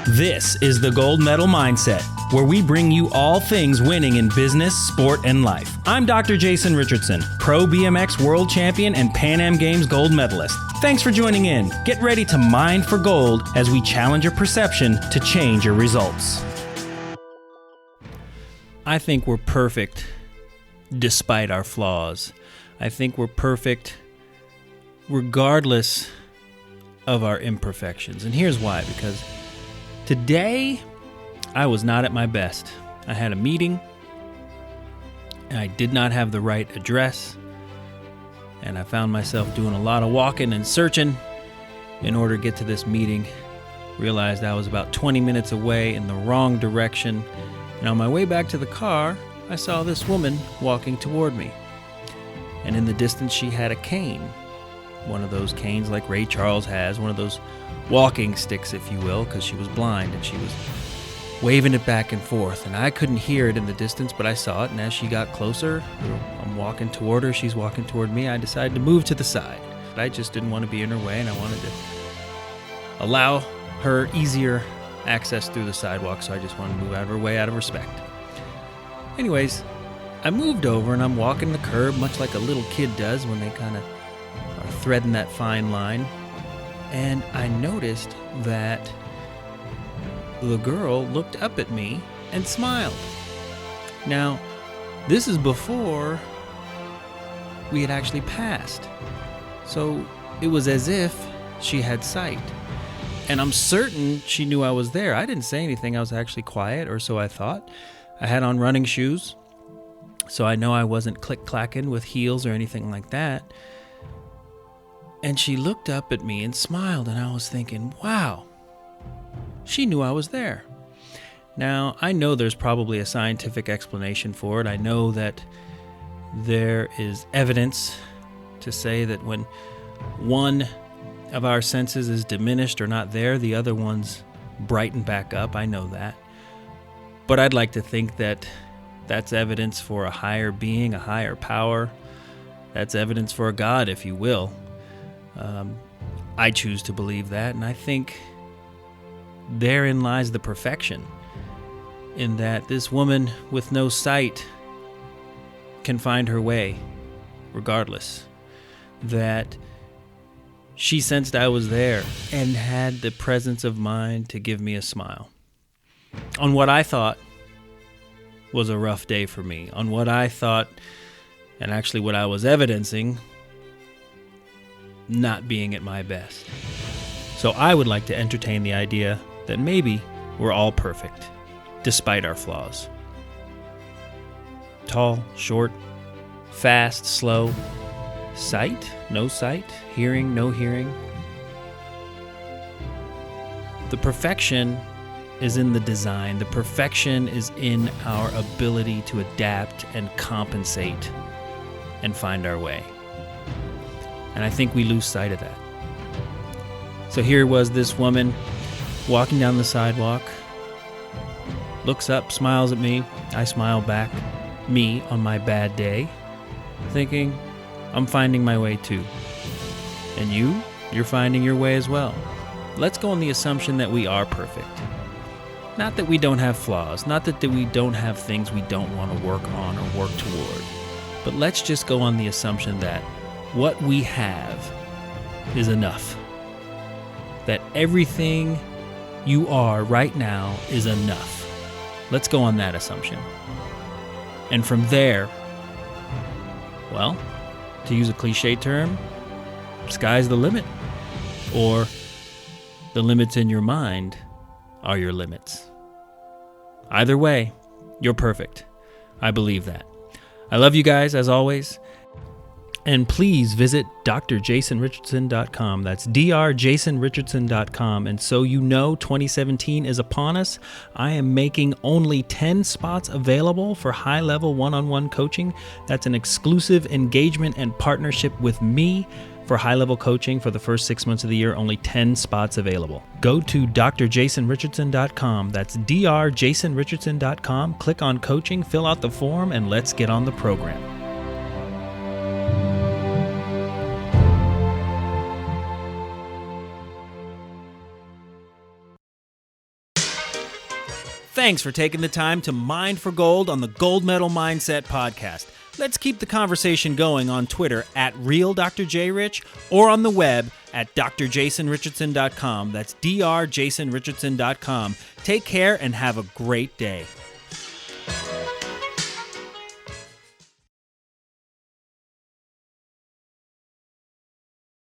This is the Gold Medal Mindset, where we bring you all things winning in business, sport, and life. I'm Dr. Jason Richardson, pro BMX world champion and Pan Am Games gold medalist. Thanks for joining in. Get ready to mine for gold as we challenge your perception to change your results. I think we're perfect despite our flaws. I think we're perfect regardless of our imperfections. And here's why, because today I was not at my best. I had a meeting and I did not have the right address, and I found myself doing a lot of walking and searching in order to get to this meeting. Realized I was about 20 minutes away in the wrong direction, and on my way back to the car, I saw this woman walking toward me. And in the distance, she had a cane. One of those canes like Ray Charles has, one of those walking sticks, if you will, because she was blind, and she was waving it back and forth. And I couldn't hear it in the distance, but I saw it. And as she got closer, I'm walking toward her, she's walking toward me, I decided to move to the side. I just didn't want to be in her way, and I wanted to allow her easier access through the sidewalk, so I just wanted to move out of her way out of respect. Anyways, I moved over and I'm walking the curb much like a little kid does when they kind of are threading that fine line. And I noticed that the girl looked up at me and smiled. Now, this is before we had actually passed. So it was as if she had sight. And I'm certain she knew I was there. I didn't say anything. I was actually quiet, or so I thought. I had on running shoes, so I know I wasn't click-clacking with heels or anything like that. And she looked up at me and smiled, and I was thinking, wow, she knew I was there. Now, I know there's probably a scientific explanation for it. I know that there is evidence to say that when one of our senses is diminished or not there, the other ones brighten back up. I know that. But I'd like to think that that's evidence for a higher being, a higher power. That's evidence for a God, if you will. I choose to believe that, and I think therein lies the perfection, in that this woman with no sight can find her way regardless. That she sensed I was there and had the presence of mind to give me a smile on what I thought was a rough day for me, on what I thought, and actually what I was evidencing, not being at my best. So I would like to entertain the idea that maybe we're all perfect, despite our flaws. Tall, short, fast, slow, sight, no sight, hearing, no hearing. The perfection is in the design. The perfection is in our ability to adapt and compensate and find our way. And I think we lose sight of that. So here was this woman walking down the sidewalk, looks up, smiles at me. I smile back, me on my bad day, thinking, I'm finding my way too. And you're finding your way as well. Let's go on the assumption that we are perfect. Not that we don't have flaws, not that we don't have things we don't want to work on or work toward, but let's just go on the assumption that what we have is enough. That everything you are right now is enough. Let's go on that assumption. And from there, well, to use a cliche term, sky's the limit. Or the limits in your mind are your limits. Either way, you're perfect. I believe that. I love you guys, as always. And please visit drjasonrichardson.com. That's drjasonrichardson.com. And so you know 2017 is upon us. I am making only 10 spots available for high-level one-on-one coaching. That's an exclusive engagement and partnership with me for high-level coaching for the first 6 months of the year. Only 10 spots available. Go to drjasonrichardson.com. That's drjasonrichardson.com. Click on coaching, fill out the form, and let's get on the program. Thanks for taking the time to mine for gold on the Gold Medal Mindset podcast. Let's keep the conversation going on Twitter at RealDrJRich or on the web at drjasonrichardson.com. That's drjasonrichardson.com. Take care and have a great day.